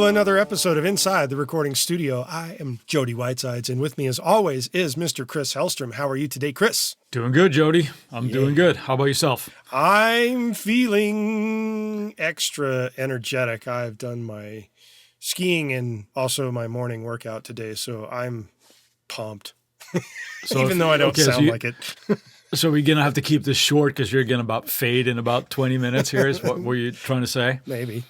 to another episode of Inside the Recording Studio. I am Jody Whitesides, and with me as always is Mr. Chris Hellstrom. How are you today, Chris? Doing good, Jody. I'm doing good. How about yourself? I'm feeling extra energetic. I've done my skiing and also my morning workout today, so I'm pumped. Even though I don't sound like it. So we're going to have to keep this short because you're going to about fade in about 20 minutes here is what were you trying to say? Maybe.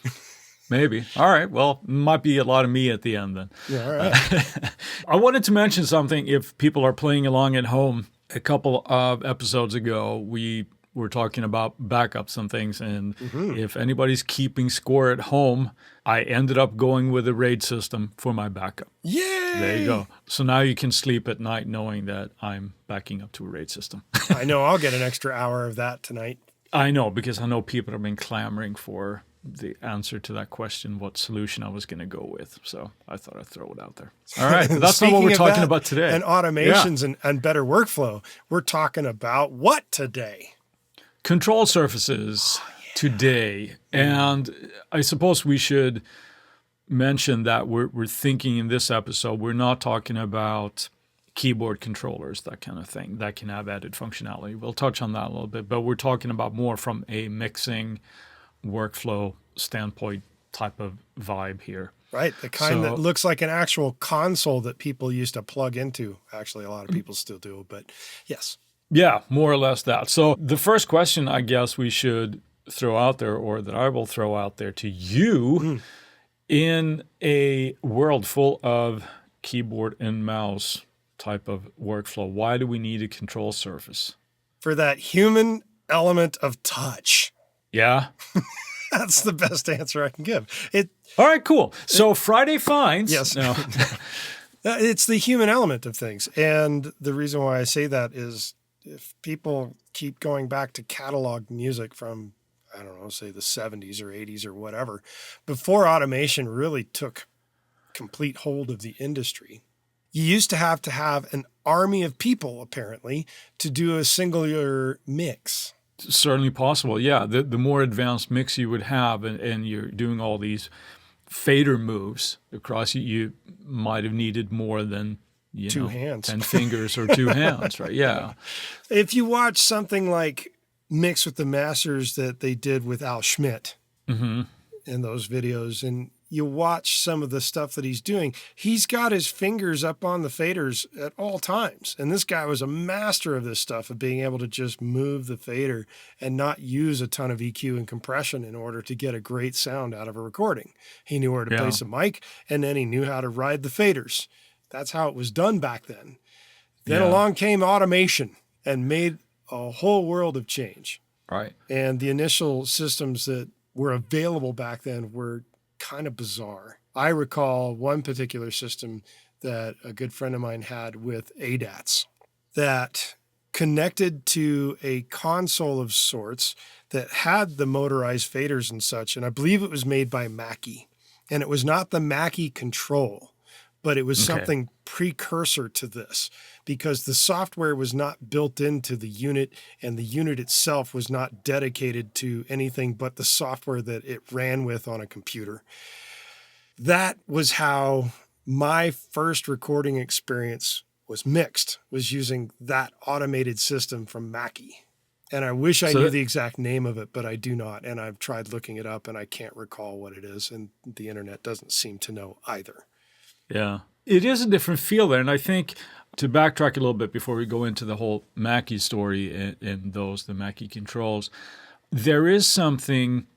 Maybe. All right. Well, might be a lot of me at the end then. Yeah, all right. I wanted to mention something if people are playing along at home. A couple of episodes ago, we were talking about backups and things. And if anybody's keeping score at home, I ended up going with a RAID system for my backup. Yay! There you go. So now you can sleep at night knowing that I'm backing up to a RAID system. I know I'll get an extra hour of that tonight. I know, because I know people have been clamoring for the answer to that question, what solution I was going to go with. So I thought I'd throw it out there. All right. That's not what we're talking about today. And automations and better workflow. We're talking about what today? Control surfaces today. And I suppose we should mention that we're thinking in this episode, we're not talking about keyboard controllers, that kind of thing, that can have added functionality. We'll touch on that a little bit, but we're talking about more from a mixing workflow standpoint type of vibe here. Right, the kind that looks like an actual console that people used to plug into. Actually, a lot of people still do, but yes. Yeah, more or less that. So the first question I guess we should throw out there, or that I will throw out there to you, in a world full of keyboard and mouse type of workflow, why do we need a control surface? For that human element of touch. Yeah. That's the best answer I can give. All right, cool. So Friday finds. Yes. No. It's the human element of things. And the reason why I say that is if people keep going back to catalog music from, I don't know, say the 70s or 80s or whatever, before automation really took complete hold of the industry, you used to have an army of people, apparently, to do a singular mix. Certainly possible, yeah. The more advanced mix you would have, and you're doing all these fader moves across, you might have needed more than two hands, 10 fingers or two hands, right? Yeah. If you watch something like Mix with the Masters that they did with Al Schmidt in those videos, and you watch some of the stuff that he's doing, he's got his fingers up on the faders at all times. And this guy was a master of this stuff, of being able to just move the fader and not use a ton of EQ and compression in order to get a great sound out of a recording. He knew where to place a mic, and then he knew how to ride the faders. That's how it was done back then. Then along came automation and made a whole world of change. Right. And the initial systems that were available back then were kind of bizarre. I recall one particular system that a good friend of mine had with ADATs that connected to a console of sorts that had the motorized faders and such. And I believe it was made by Mackie. And it was not the Mackie control, but it was something precursor to this, because the software was not built into the unit, and the unit itself was not dedicated to anything but the software that it ran with on a computer. That was how my first recording experience was mixed, was using that automated system from Mackie. And I wish I knew the exact name of it, but I do not. And I've tried looking it up, and I can't recall what it is, and the internet doesn't seem to know either. Yeah. It is a different feel there. And I think, to backtrack a little bit before we go into the whole Mackie story and the Mackie controls, there is something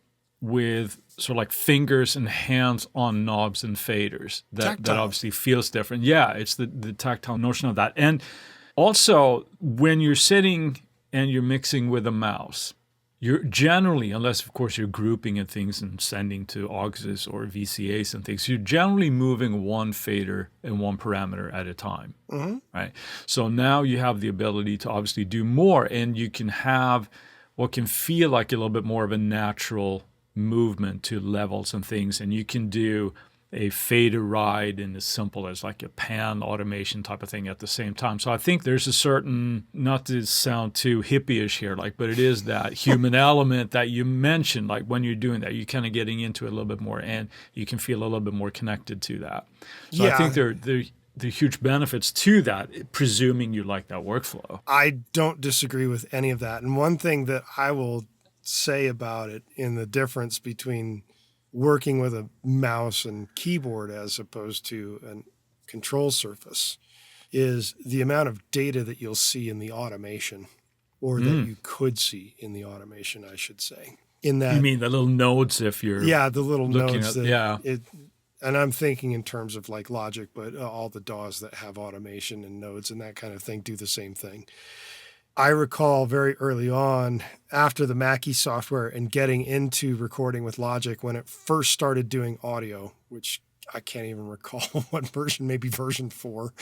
with sort of like fingers and hands on knobs and faders that obviously feels different. Yeah, it's the tactile notion of that. And also, when you're sitting and you're mixing with a mouse, you're generally, unless of course you're grouping and things and sending to AUXs or VCAs and things, you're generally moving one fader and one parameter at a time, right? So now you have the ability to obviously do more, and you can have what can feel like a little bit more of a natural movement to levels and things, and you can do a fader ride and as simple as like a pan automation type of thing at the same time. So I think there's a certain, not to sound too hippie-ish here, like, but it is that human element that you mentioned, like when you're doing that, you're kind of getting into it a little bit more and you can feel a little bit more connected to that. So Yeah. I think there are huge benefits to that, presuming you like that workflow. I don't disagree with any of that. And one thing that I will say about it in the difference between working with a mouse and keyboard as opposed to a control surface is the amount of data that you'll see in the automation, or that you could see in the automation, I should say. In that, You mean the little nodes if you're the little looking nodes at, that and I'm thinking in terms of like Logic, but all the DAWs that have automation and nodes and that kind of thing do the same thing. I recall very early on, after the Mackie software and getting into recording with Logic, when it first started doing audio, which I can't even recall what version, maybe version 4.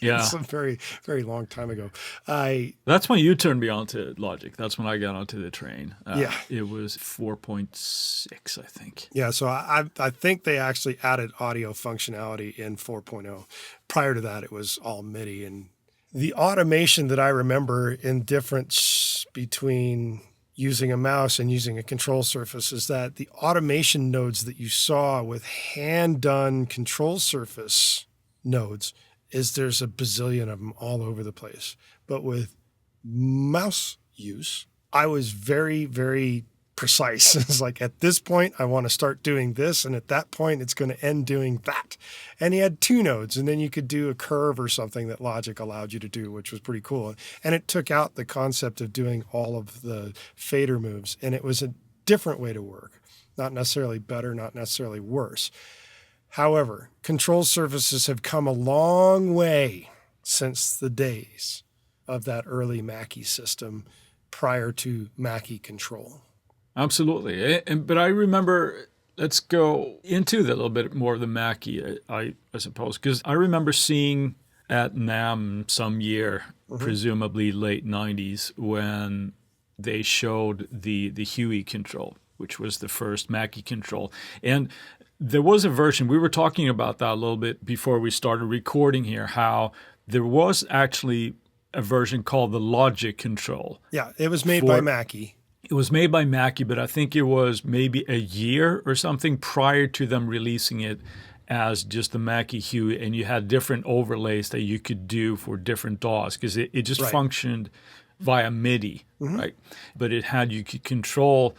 Yeah. It's a very, very long time ago. That's when you turned me on to Logic. That's when I got onto the train. Yeah. It was 4.6, I think. Yeah, so I think they actually added audio functionality in 4.0. Prior to that, it was all MIDI. And the automation that I remember in difference between using a mouse and using a control surface is that the automation nodes that you saw with hand-done control surface nodes is there's a bazillion of them all over the place. But with mouse use, I was very, very precise. It's like, at this point, I want to start doing this, and at that point, it's going to end doing that. And he had 2 nodes, and then you could do a curve or something that Logic allowed you to do, which was pretty cool. And it took out the concept of doing all of the fader moves, and it was a different way to work. Not necessarily better, not necessarily worse. However, control surfaces have come a long way since the days of that early Mackie system prior to Mackie control. Absolutely. But I remember, let's go into that a little bit more of the Mackie, I suppose, because I remember seeing at NAMM some year, presumably late 90s, when they showed the Huey control, which was the first Mackie control. And there was a version, we were talking about that a little bit before we started recording here, how there was actually a version called the Logic control. Yeah, it was made by Mackie. It was made by Mackie, but I think it was maybe a year or something prior to them releasing it as just the Mackie Huey, and you had different overlays that you could do for different DAWs because it just functioned via MIDI, right? But you could control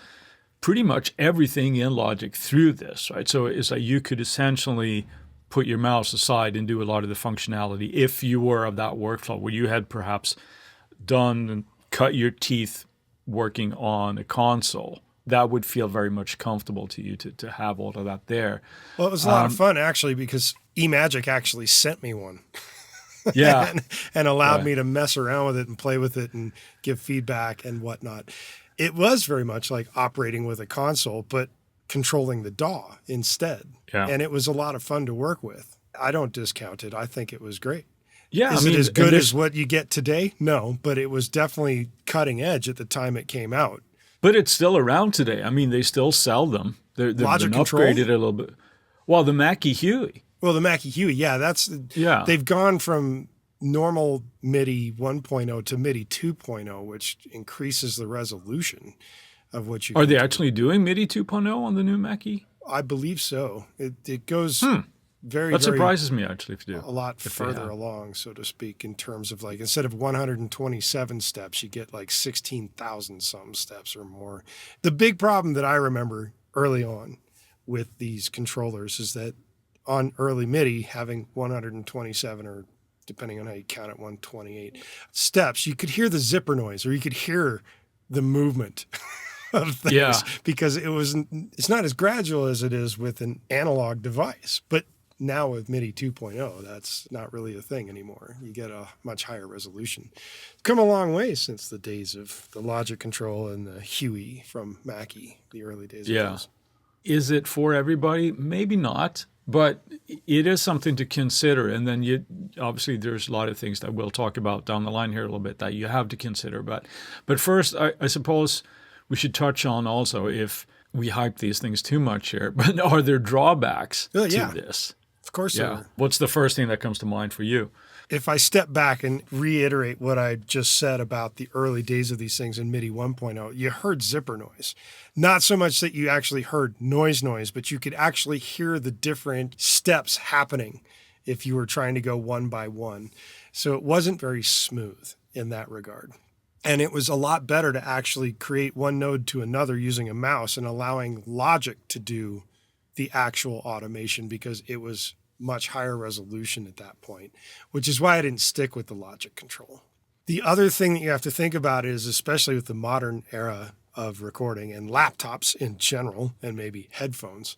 pretty much everything in Logic through this, right? So it's like you could essentially put your mouse aside and do a lot of the functionality if you were of that workflow where you had perhaps done and cut your teeth working on a console. That would feel very much comfortable to you to have all of that there. Well, it was a lot of fun, actually, because eMagic actually sent me one. Yeah. and allowed me to mess around with it and play with it and give feedback and whatnot. It was very much like operating with a console, but controlling the DAW instead. Yeah. And it was a lot of fun to work with. I don't discount it. I think it was great. Yeah, Is it as good as what you get today? No, but it was definitely cutting edge at the time it came out. But it's still around today. I mean, they still sell them. They've been Logic control? upgraded a little bit. Well, the Mackie Huey. Well, the Mackie Huey, they've gone from normal MIDI 1.0 to MIDI 2.0, which increases the resolution of what you Are they actually doing MIDI 2.0 on the new Mackie? I believe so. It goes That surprises me, actually, if you do. a lot further along, so to speak, in terms of like, instead of 127 steps, you get like 16,000 some steps or more. The big problem that I remember early on with these controllers is that on early MIDI, having 127 or depending on how you count it, 128 steps, you could hear the zipper noise or you could hear the movement of things because it's not as gradual as it is with an analog device. But now with MIDI 2.0, that's not really a thing anymore. You get a much higher resolution. It's come a long way since the days of the Logic control and the Huey from Mackie, the early days of those. Is it for everybody? Maybe not, but it is something to consider. And then obviously there's a lot of things that we'll talk about down the line here a little bit that you have to consider. But first, I suppose we should touch on also if we hype these things too much here, but are there drawbacks Yeah. to this? Of course there are. What's the first thing that comes to mind for you? If I step back and reiterate what I just said about the early days of these things in MIDI 1.0, you heard zipper noise. Not so much that you actually heard noise, but you could actually hear the different steps happening if you were trying to go one by one. So it wasn't very smooth in that regard. And it was a lot better to actually create one node to another using a mouse and allowing Logic to do the actual automation, because it was much higher resolution at that point, which is why I didn't stick with the Logic control. The other thing that you have to think about is, especially with the modern era of recording and laptops in general, and maybe headphones,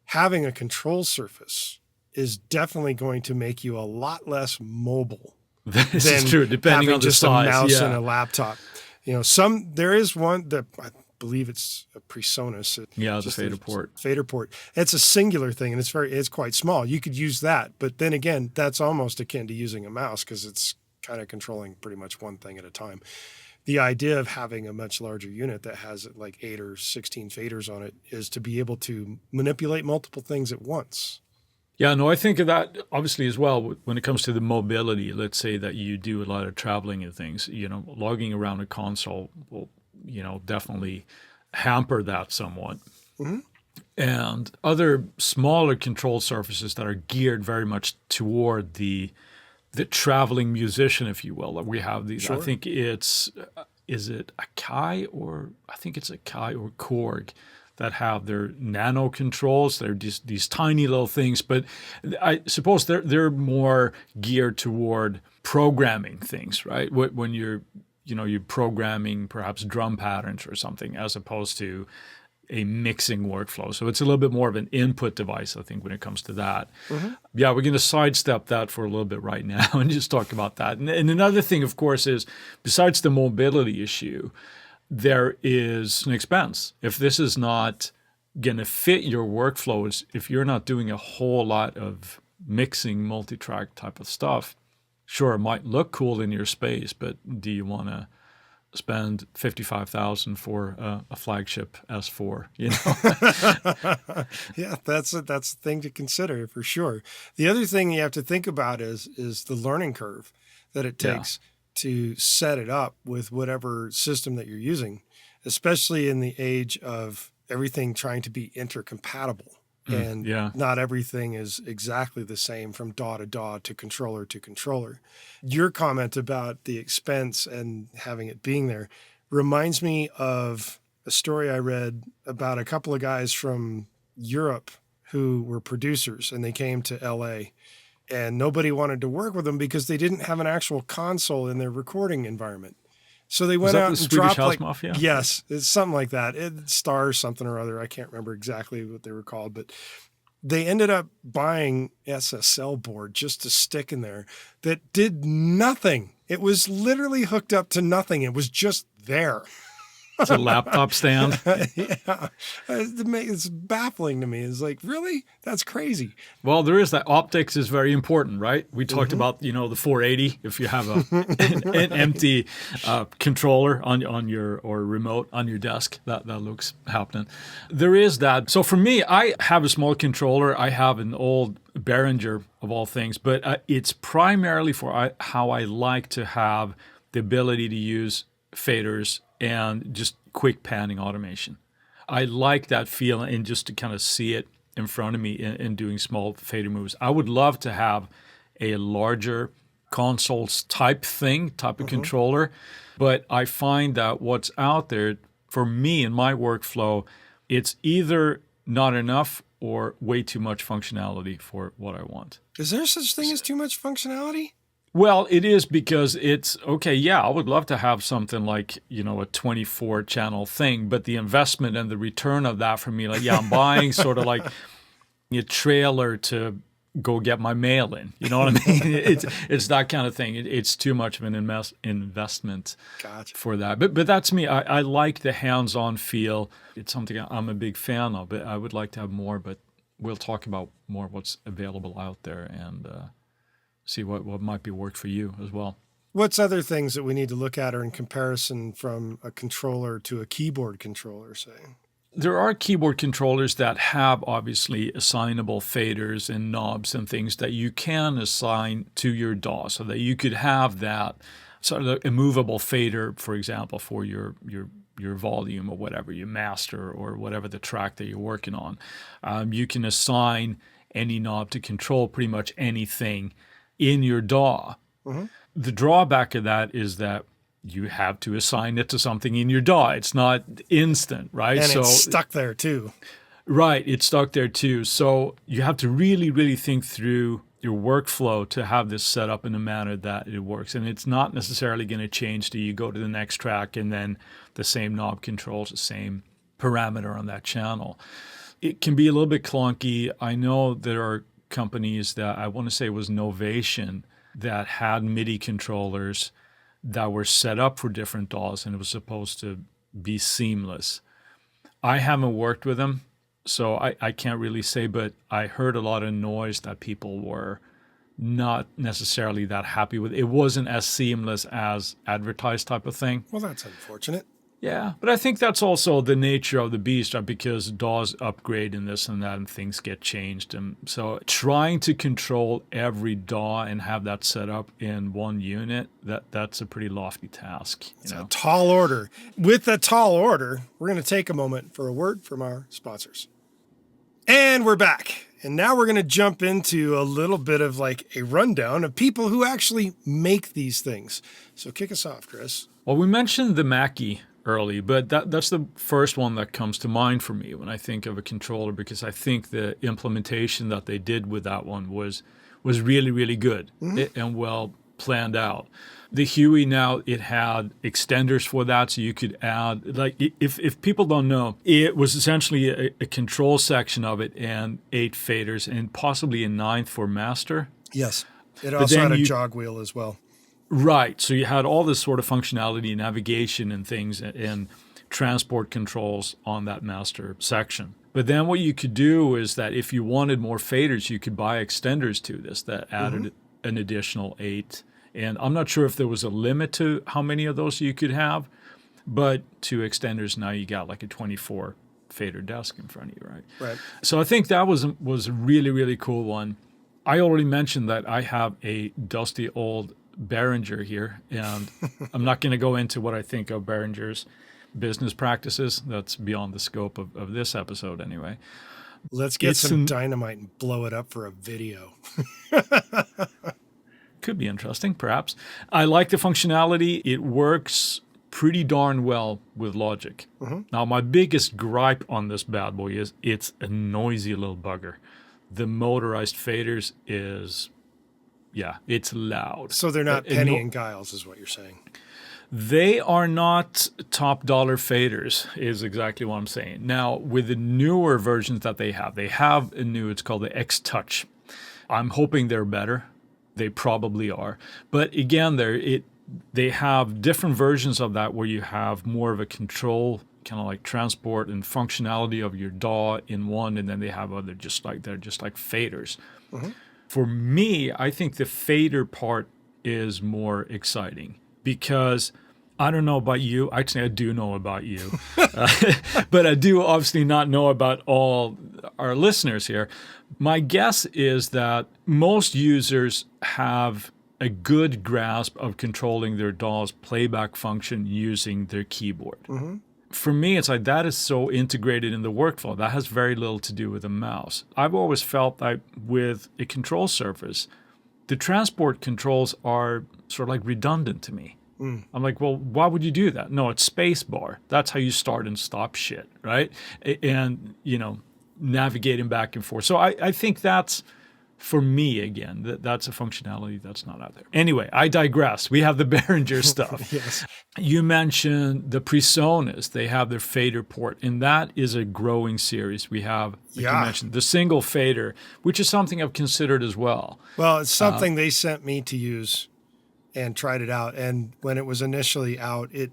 having a control surface is definitely going to make you a lot less mobile. This is true, depending on the just size. A mouse and a laptop. There is one that I believe it's a PreSonus. The fader port. Fader port. It's a singular thing, and it's quite small. You could use that, but then again, that's almost akin to using a mouse because it's kind of controlling pretty much one thing at a time. The idea of having a much larger unit that has like 8 or 16 faders on it is to be able to manipulate multiple things at once. Yeah, no, I think of that obviously as well when it comes to the mobility. Let's say that you do a lot of traveling and things, logging around a console will, definitely hamper that somewhat. Mm-hmm. And other smaller control surfaces that are geared very much toward the traveling musician, if you will. We have these, Sure. I think is it Akai or Korg that have their nano controls. They're these tiny little things, but I suppose they're more geared toward programming things, right? When you're programming perhaps drum patterns or something, as opposed to a mixing workflow. So it's a little bit more of an input device, I think, when it comes to that. Mm-hmm. Yeah, we're going to sidestep that for a little bit right now and just talk about that. And another thing, of course, is besides the mobility issue, there is an expense. If this is not going to fit your workflows, if you're not doing a whole lot of mixing, multi-track type of stuff, sure, it might look cool in your space, but do you want to spend $55,000 for a flagship S4? Yeah, that's the thing to consider for sure. The other thing you have to think about is the learning curve that it takes to set it up with whatever system that you're using, especially in the age of everything trying to be intercompatible. And not everything is exactly the same from DAW to DAW to controller. Your comment about the expense and having it being there reminds me of a story I read about a couple of guys from Europe who were producers, and they came to LA, and nobody wanted to work with them because they didn't have an actual console in their recording environment. So they went out and dropped House Mafia? Yes, it's something like that. Star something or other. I can't remember exactly what they were called, but they ended up buying SSL board just to stick in there that did nothing. It was literally hooked up to nothing. It was just there. It's a laptop stand. Yeah. It's baffling to me. It's like, really? That's crazy. Well, there is that. Optics is very important, right? We talked about, the 480. If you have an empty controller on your or remote on your desk, that looks happening. There is that. So for me, I have a small controller. I have an old Behringer of all things, but it's primarily for how I like to have the ability to use faders and just quick panning automation. I like that feel and just to kind of see it in front of me in doing small fader moves. I would love to have a larger consoles type of controller, but I find that what's out there for me in my workflow, it's either not enough or way too much functionality for what I want. Is there such thing as too much functionality? Well, it is because it's, I would love to have something like, a 24-channel thing, but the investment and the return of that for me, I'm buying sort of like a trailer to go get my mail in. You know what I mean? It's that kind of thing. It's too much of an investment for that. But that's me. I like the hands-on feel. It's something I'm a big fan of, but I would like to have more, but we'll talk about more what's available out there and see what might be work for you as well. What's other things that we need to look at are in comparison from a controller to a keyboard controller, say? There are keyboard controllers that have obviously assignable faders and knobs and things that you can assign to your DAW so that you could have that sort of a movable fader, for example, for your volume or whatever, your master or whatever the track that you're working on. You can assign any knob to control pretty much anything in your DAW. Mm-hmm. The drawback of that is that you have to assign it to something in your DAW. It's not instant, right? And it's stuck there too. Right, it's stuck there too. So you have to really, really think through your workflow to have this set up in a manner that it works. And it's not necessarily going to change till you go to the next track and then the same knob controls the same parameter on that channel. It can be a little bit clunky. I know there are companies that, I want to say it was Novation, that had MIDI controllers that were set up for different DAWs, and it was supposed to be seamless. I haven't worked with them, so I can't really say, but I heard a lot of noise that people were not necessarily that happy with. It wasn't as seamless as advertised type of thing. Well, that's unfortunate. Yeah, but I think that's also the nature of the beast, right? Because DAWs upgrade and this and that and things get changed. And so trying to control every DAW and have that set up in one unit, that's a pretty lofty task. It's a tall order. With a tall order, we're going to take a moment for a word from our sponsors. And we're back. And now we're going to jump into a little bit of like a rundown of people who actually make these things. So kick us off, Chris. Well, we mentioned the Mackie early, but that's the first one that comes to mind for me when I think of a controller, because I think the implementation that they did with that one was really, really good and well planned out. The Huey now, it had extenders for that, so you could add, like, if people don't know, it was essentially a control section of it and 8 faders and possibly a 9th for master. Yes. It also had a jog wheel as well. Right. So you had all this sort of functionality, navigation and things and transport controls on that master section. But then what you could do is that if you wanted more faders, you could buy extenders to this that added an additional 8. And I'm not sure if there was a limit to how many of those you could have, but 2 extenders, now you got like a 24 fader desk in front of you, right? Right. So I think that was a really, really cool one. I already mentioned that I have a dusty old Behringer here, and I'm not going to go into what I think of Behringer's business practices. That's beyond the scope of this episode anyway. Let's get some dynamite and blow it up for a video. Could be interesting, perhaps. I like the functionality. It works pretty darn well with Logic. Now, my biggest gripe on this bad boy is it's a noisy little bugger. The motorized faders is... yeah, it's loud. So they're not Penny and Giles is what you're saying. They are not top dollar faders is exactly what I'm saying. Now, with the newer versions that they have a new, it's called the X-Touch. I'm hoping they're better. They probably are. But again, they have different versions of that where you have more of a control, kind of like transport and functionality of your DAW in one, and then they have other they're just like faders. For me, I think the fader part is more exciting because I don't know about you. Actually, I do know about you. But I do obviously not know about all our listeners here. My guess is that most users have a good grasp of controlling their DAW's playback function using their keyboard. For me, it's like that is so integrated in the workflow. That has very little to do with a mouse. I've always felt that with a control surface, the transport controls are sort of like redundant to me. I'm like, well, why would you do that? No, it's space bar. That's how you start and stop shit, right? And, navigating back and forth. So I think that's, for me, again, that's a functionality that's not out there. Anyway, I digress. We have the Behringer stuff. Yes. You mentioned the PreSonus. They have their fader port, and that is a growing series. We have, you mentioned, the single fader, which is something I've considered as well. Well, it's something they sent me to use and tried it out. And when it was initially out, it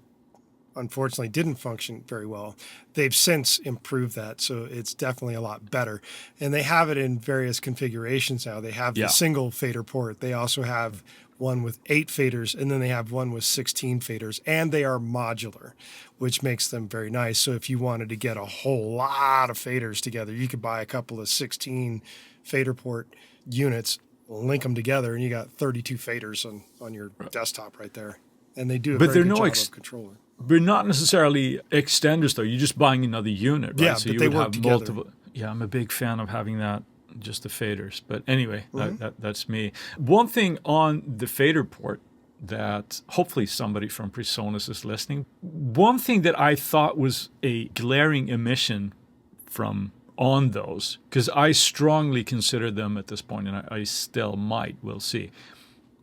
unfortunately didn't function very well. They've since improved that, so it's definitely a lot better. And they have it in various configurations now. They have the single fader port. They also have one with 8 faders, and then they have one with 16 faders, and they are modular, which makes them very nice. So if you wanted to get a whole lot of faders together, you could buy a couple of 16 fader port units, link them together, and you got 32 faders on your desktop right there. And they do a very good job of controller. But not necessarily extenders, though. You're just buying another unit, right? Yeah, so but you they would work have together. multiple. Yeah, I'm a big fan of having that, just the faders. But anyway, that's me. One thing on the fader port that hopefully somebody from PreSonus is listening. One thing that I thought was a glaring omission from on those, because I strongly consider them at this point, and I still might, we'll see.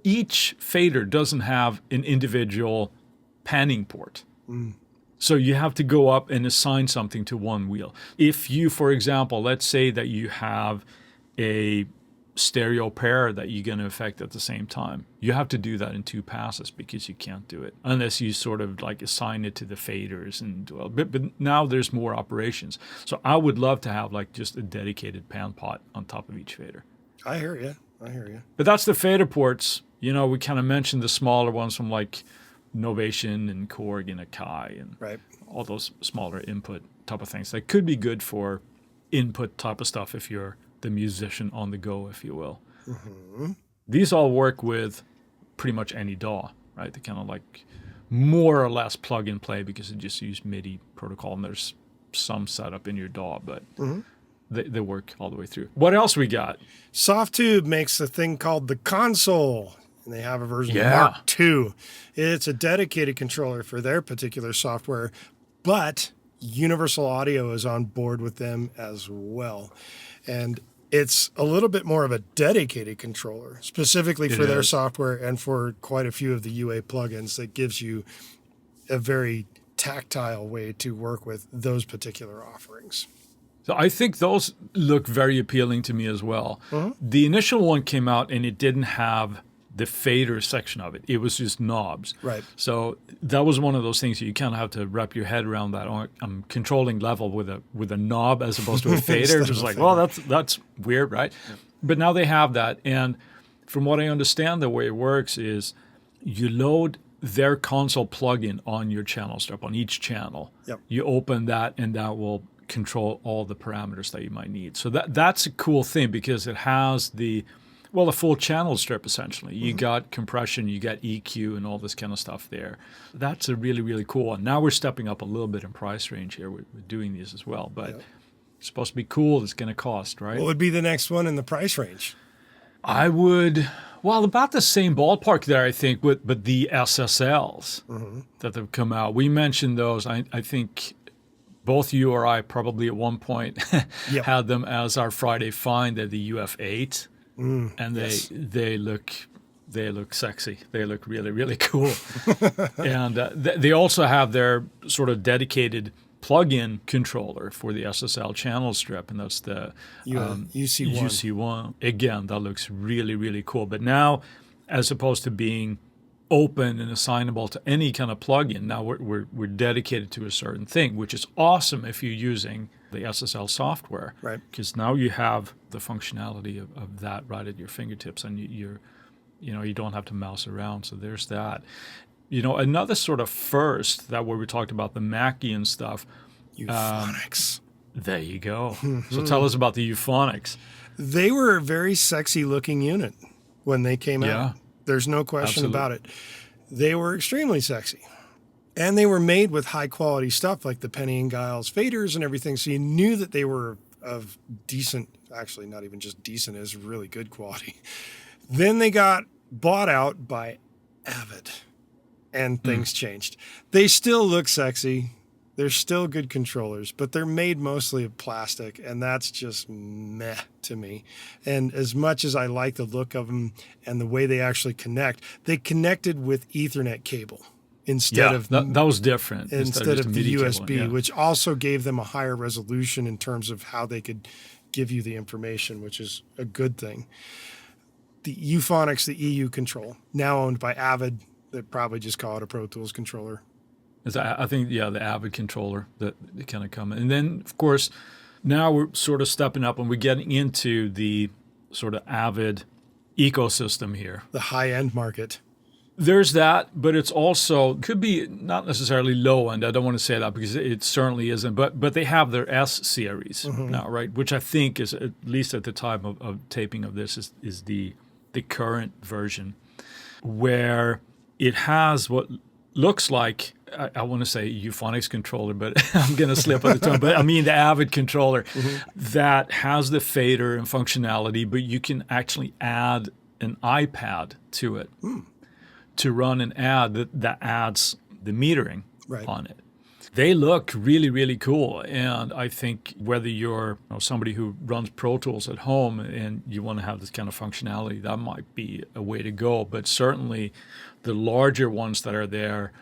Each fader doesn't have an individual panning port. So you have to go up and assign something to one wheel. If you, for example, let's say that you have a stereo pair that you're going to affect at the same time, you have to do that in 2 passes because you can't do it unless you sort of like assign it to the faders. But now there's more operations. So I would love to have like just a dedicated pan pot on top of each fader. I hear you. But that's the fader ports. You know, we kind of mentioned the smaller ones from like Novation and Korg and Akai and all those smaller input type of things that could be good for input type of stuff if you're the musician on the go, if you will. These all work with pretty much any DAW, right? They kind of like more or less plug and play because they just use MIDI protocol, and there's some setup in your DAW, but they work all the way through. What else we got? Softtube makes a thing called the console. And they have a version Mark II. It's a dedicated controller for their particular software, but Universal Audio is on board with them as well. And it's a little bit more of a dedicated controller, specifically for their software and for quite a few of the UA plugins that gives you a very tactile way to work with those particular offerings. So I think those look very appealing to me as well. The initial one came out and it didn't have the fader section of it. It was just knobs. Right. So that was one of those things that you kind of have to wrap your head around that. I'm controlling level with a knob as opposed to a fader. Just like, well, that's weird, right? Yeah. But now they have that. And from what I understand, the way it works is you load their console plugin on your channel strip, on each channel. Yep. You open that and that will control all the parameters that you might need. So that's a cool thing because it has a full channel strip, essentially. You got compression, you got EQ, and all this kind of stuff there. That's a really, really cool one. Now we're stepping up a little bit in price range here. We're doing these as well, but it's supposed to be cool. It's going to cost, right? What would be the next one in the price range? I would, about the same ballpark there, I think, but the SSLs that have come out. We mentioned those. I think both you or I probably at one point had them as our Friday find at the UF8. And they look sexy. They look really, really cool. And they also have their sort of dedicated plug-in controller for the SSL channel strip, and that's the UC1. UC1. Again, that looks really, really cool. But now, as opposed to being open and assignable to any kind of plug-in, now we're dedicated to a certain thing, which is awesome if you're using the SSL software, right? Because now you have the functionality of that right at your fingertips, and you don't have to mouse around. So there's that. Another sort of first that where we talked about the Mackie and stuff. Euphonics. There you go. So tell us about the Euphonics. They were a very sexy looking unit when they came out. There's no question about it. They were extremely sexy. And they were made with high quality stuff like the Penny and Giles faders and everything. So you knew that they were of decent, actually not even just decent, is really good quality. Then they got bought out by Avid and things changed. They still look sexy. They're still good controllers, but they're made mostly of plastic, and that's just meh to me. And as much as I like the look of them and the way they actually connect, they connected with Ethernet cable. Instead of that was different. Instead of the USB, cable, which also gave them a higher resolution in terms of how they could give you the information, which is a good thing. The Euphonics, the EU control, now owned by Avid, they probably just call it a Pro Tools controller. I think, the Avid controller that kind of come in. And then, of course, now we're sort of stepping up and we're getting into the sort of Avid ecosystem here. The high-end market. There's that, but it's also could be not necessarily low end. I don't want to say that because it certainly isn't. But they have their S series now, right? Which I think is, at least at the time of taping of this, is the current version, where it has what looks like, I want to say euphonics controller, but I'm going to slip on the tongue. But I mean the Avid controller that has the fader and functionality, but you can actually add an iPad to it. To run an ad that adds the metering on it. They look really, really cool. And I think whether you're somebody who runs Pro Tools at home and you want to have this kind of functionality, that might be a way to go. But certainly the larger ones that are there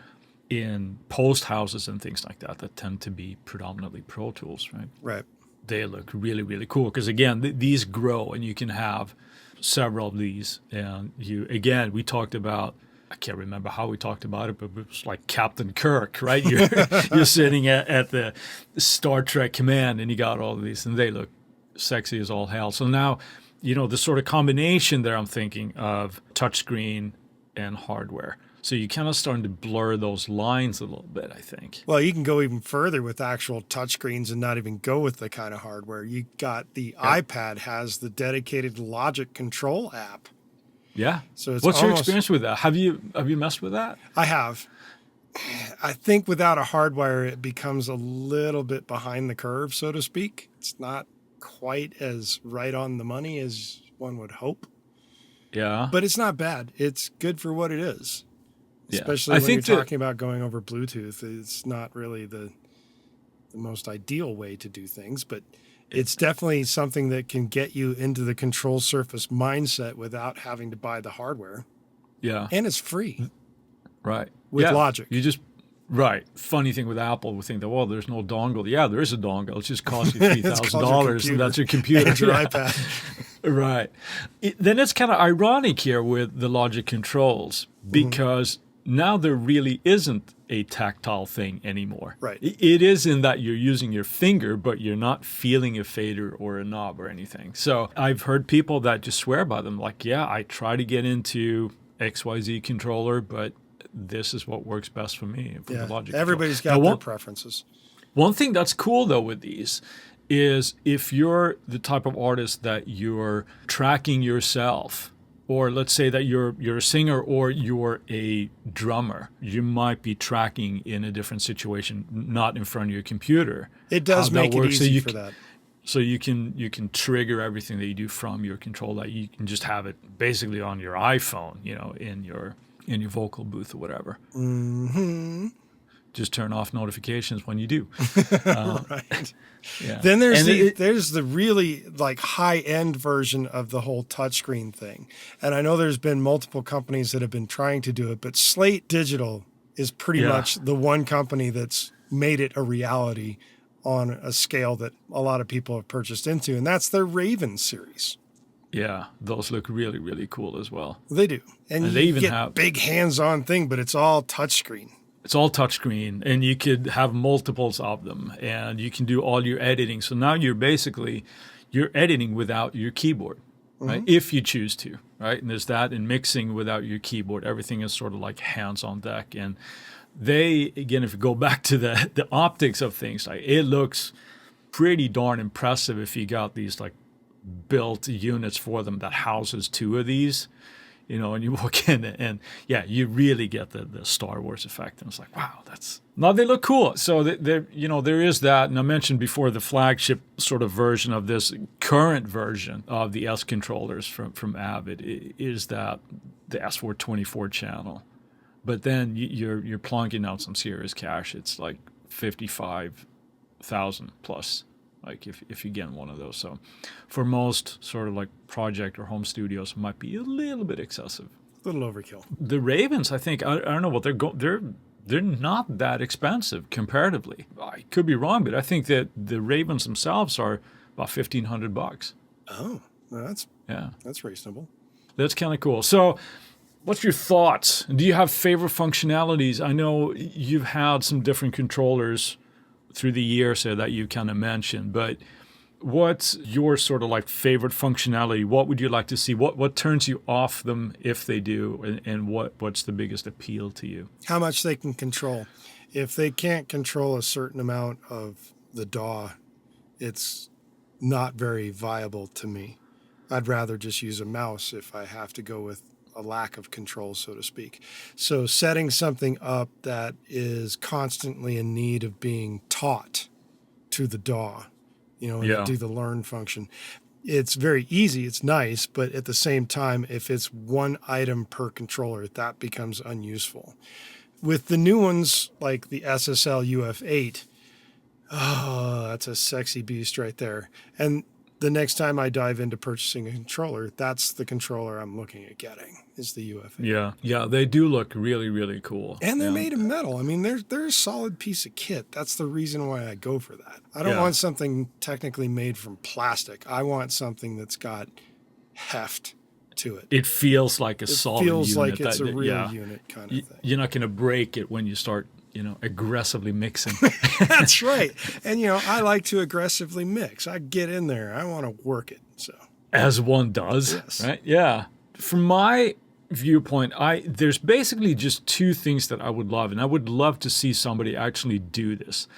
in post houses and things like that tend to be predominantly Pro Tools, right? Right. They look really, really cool because, again, these grow and you can have several of these. And we talked about, I can't remember how we talked about it, but it was like Captain Kirk, right? You're sitting at the Star Trek command and you got all of these and they look sexy as all hell. So now, the sort of combination there, I'm thinking of touchscreen and hardware. So you're kind of starting to blur those lines a little bit, I think. Well, you can go even further with actual touchscreens and not even go with the kind of hardware. You got the iPad has the dedicated Logic Control app. Yeah. So it's what's your experience with that? Have you messed with that? I have. I think without a hardwire, it becomes a little bit behind the curve, so to speak. It's not quite as right on the money as one would hope. Yeah. But it's not bad. It's good for what it is. Yeah. Especially when you're talking about going over Bluetooth. It's not really the most ideal way to do things, but it's definitely something that can get you into the control surface mindset without having to buy the hardware. Yeah. And it's free. Right. With Logic. Right. Funny thing with Apple, we think that, well, there's no dongle. Yeah, there is a dongle. It just costs you $3,000 and that's your computer. And your iPad. Right. Then it's kind of ironic here with the Logic controls because now there really isn't a tactile thing anymore. Right. It is in that you're using your finger, but you're not feeling a fader or a knob or anything. So I've heard people that just swear by them. Like, yeah, I try to get into XYZ controller, but this is what works best for me. For the Logic everybody's got their preferences. One thing that's cool, though, with these is if you're the type of artist that you're tracking yourself, or let's say that you're a singer or you're a drummer, you might be tracking in a different situation, not in front of your computer. It does make it easy for that. So you can trigger everything that you do from your controller. You can just have it basically on your iPhone, in your vocal booth or whatever. Mm-hmm. Just turn off notifications when you do. Right. Yeah. Then there's the really like high-end version of the whole touchscreen thing. And I know there's been multiple companies that have been trying to do it, but Slate Digital is pretty much the one company that's made it a reality on a scale that a lot of people have purchased into, and that's their Raven series. Yeah, those look really, really cool as well. They do. And they even get have big hands-on thing, but it's all touchscreen. It's all touchscreen, and you could have multiples of them, and you can do all your editing. So now you're editing without your keyboard, right? If you choose to, right? And there's that in mixing without your keyboard. Everything is sort of like hands on deck. And they, again, if you go back to the optics of things, like it looks pretty darn impressive if you got these like built units for them that houses two of these. And you walk in and you really get the Star Wars effect. And it's like, wow, they look cool. So there is that. And I mentioned before the flagship sort of version of this current version of the S controllers from Avid is that the S424 channel. But then you're plonking out some serious cash. It's like 55,000 plus. Like if you get one of those. So for most sort of like project or home studios, it might be a little bit excessive. A little overkill. The Ravens, I think, I don't know what they're not that expensive comparatively. I could be wrong, but I think that the Ravens themselves are about $1,500. Oh, well, that's reasonable. That's kind of cool. So what's your thoughts? Do you have favorite functionalities? I know you've had some different controllers through the years that you kind of mentioned, but What's your sort of like favorite functionality? What would you like to see? What turns you off them if they do? And what's the biggest appeal to you? How much they can control. If they can't control a certain amount of the DAW, it's not very viable to me. I'd rather just use a mouse if I have to go with a lack of control, so to speak. So setting something up that is constantly in need of being taught to the DAW, and do the learn function. It's very easy. It's nice, but at the same time, if it's one item per controller, that becomes unuseful. With the new ones like the SSL UF8, oh, that's a sexy beast right there. And the next time I dive into purchasing a controller, that's the controller I'm looking at getting, is the UF8. Yeah, they do look really, really cool. And they're made of metal. I mean, they're a solid piece of kit. That's the reason why I go for that. I don't want something technically made from plastic. I want something that's got heft to it. It feels like a solid unit. It feels like it's a real unit kind of thing. You're not going to break it when you start aggressively mixing. That's right. And, I like to aggressively mix. I get in there. I want to work it. So, as one does, yes. Right? Yeah. From my viewpoint, there's basically just two things that I would love, and I would love to see somebody actually do this.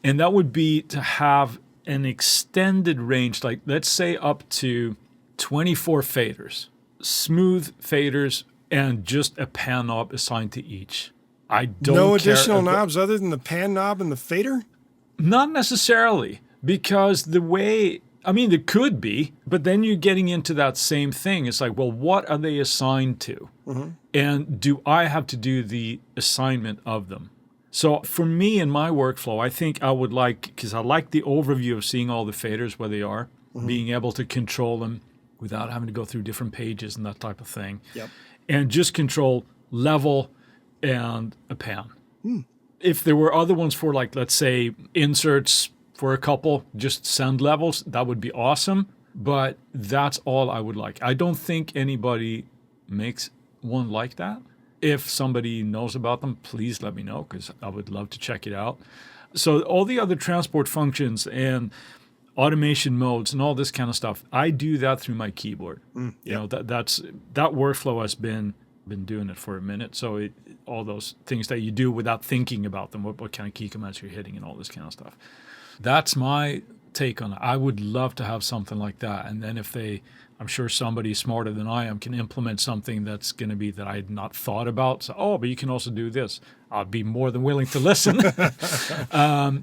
And that would be to have an extended range, like let's say up to 24 faders, smooth faders, and just a pan knob assigned to each. I don't No care additional knobs other than the pan knob and the fader? Not necessarily, because there could be, but then you're getting into that same thing. It's like, well, what are they assigned to? And do I have to do the assignment of them? So for me in my workflow, I think I would because I like the overview of seeing all the faders where they are, being able to control them without having to go through different pages and that type of thing. Yep. And just control level and a pan. If there were other ones for let's say inserts for a couple, just send levels, that would be awesome. But that's all I would like. I don't think anybody makes one like that. If somebody knows about them, please let me know, because I would love to check it out. So all the other transport functions and automation modes and all this kind of stuff, I do that through my keyboard. That workflow has been doing it for a minute. So all those things that you do without thinking about them, what kind of key commands you're hitting and all this kind of stuff. That's my take on it. I would love to have something like that. And then I'm sure somebody smarter than I am can implement something that's going to be that I had not thought about. So, but you can also do this. I'll be more than willing to listen.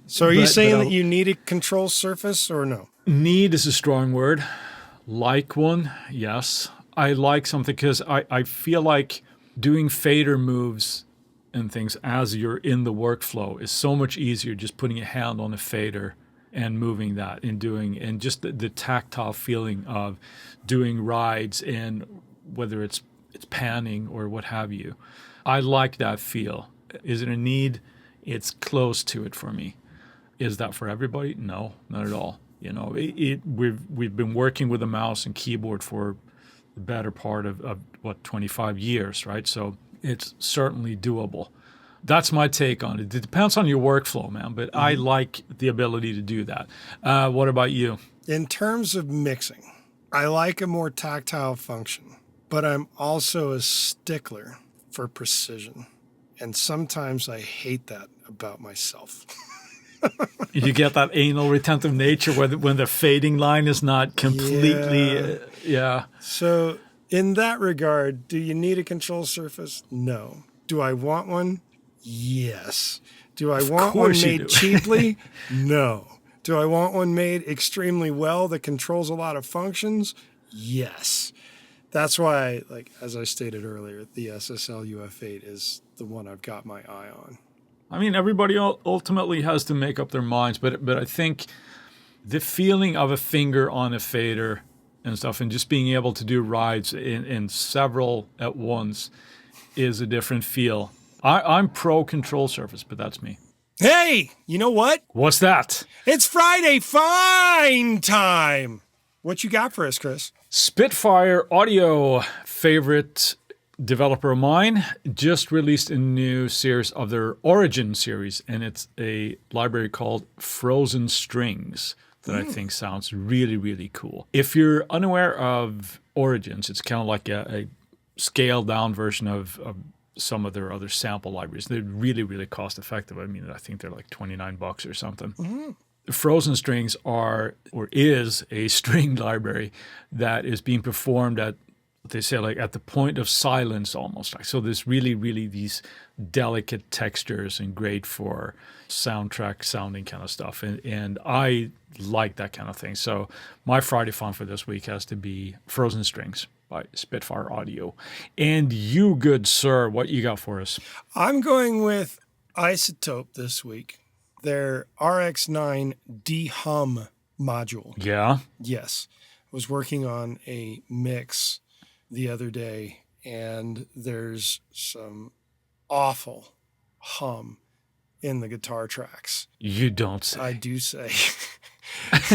So are you saying that you need a control surface or no? Need is a strong word. Like one, yes. I like something because I feel like doing fader moves and things as you're in the workflow is so much easier just putting a hand on a fader and moving that and just the tactile feeling of doing rides and whether it's panning or what have you. I like that feel. Is it a need? It's close to it for me. Is that for everybody? No, not at all. We've been working with a mouse and keyboard for the better part of 25 years, right? So it's certainly doable. That's my take on it. It depends on your workflow, man, but I like the ability to do that. What about you? In terms of mixing, I like a more tactile function, but I'm also a stickler for precision. And sometimes I hate that about myself. You get that anal retentive nature when the fading line is not completely, So in that regard, do you need a control surface? No. Do I want one? Yes. Do I want one made cheaply? No. Do I want one made extremely well that controls a lot of functions? Yes. That's why, as I stated earlier, the SSL UF8 is the one I've got my eye on. I mean, everybody ultimately has to make up their minds, but I think the feeling of a finger on a fader and stuff and just being able to do rides in several at once is a different feel. I'm pro control surface, but that's me. Hey, you know what? What's that? It's Friday Fine time. What you got for us, Chris? Spitfire Audio, favorite developer of mine, just released a new series of their Origin series, and it's a library called Frozen Strings. that I think sounds really, really cool. If you're unaware of Origins, it's kind of like a scaled down version of some of their other sample libraries. They're really, really cost effective. I mean, I think they're like $29 or something. Frozen strings is a string library that is being performed at, they say, like at the point of silence almost. Like, so there's really, really these delicate textures and great for soundtrack sounding kind of stuff. And I like that kind of thing. So my Friday fun for this week has to be Frozen Strings by Spitfire Audio. And you, good sir, what you got for us? I'm going with Isotope this week. Their RX9 de-hum module. Yeah? Yes. I was working on a mix the other day, and there's some awful hum in the guitar tracks. You don't say. I do say.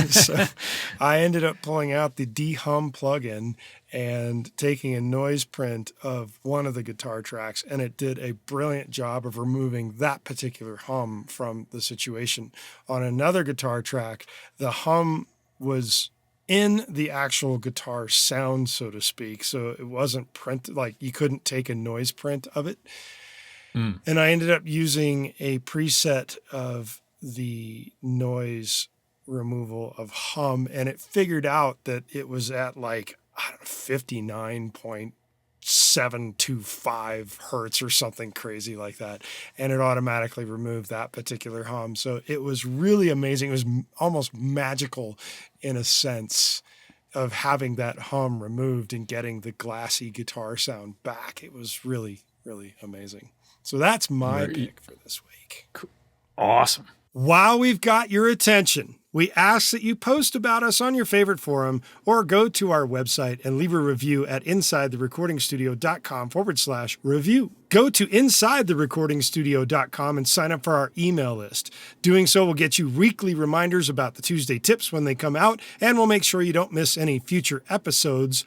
So I ended up pulling out the de-hum plugin and taking a noise print of one of the guitar tracks, and it did a brilliant job of removing that particular hum from the situation. On another guitar track, the hum was in the actual guitar sound, so to speak. So it wasn't printed, like you couldn't take a noise print of it. And I ended up using a preset of the noise removal of hum, and it figured out that it was at like 59.725 hertz or something crazy like that, and it automatically removed that particular hum. So it was really amazing. It was almost magical in a sense of having that hum removed and getting the glassy guitar sound back. It was really, really amazing. So that's my pick for this week. Awesome. While we've got your attention, we ask that you post about us on your favorite forum or go to our website and leave a review at insidetherecordingstudio.com/review. Go to insidetherecordingstudio.com and sign up for our email list. Doing so will get you weekly reminders about the Tuesday tips when they come out, and will make sure you don't miss any future episodes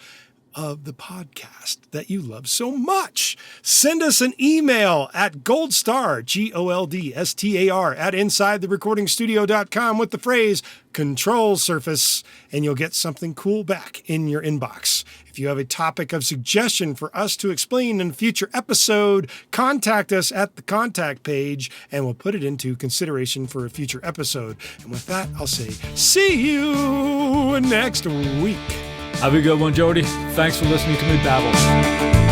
of the podcast that you love so much. Send us an email at goldstar, GOLDSTAR, at insidetherecordingstudio.com with the phrase control surface, and you'll get something cool back in your inbox. If you have a topic of suggestion for us to explain in a future episode, contact us at the contact page, and we'll put it into consideration for a future episode. And with that, I'll say, see you next week. Have a good one, Jody. Thanks for listening to me babble.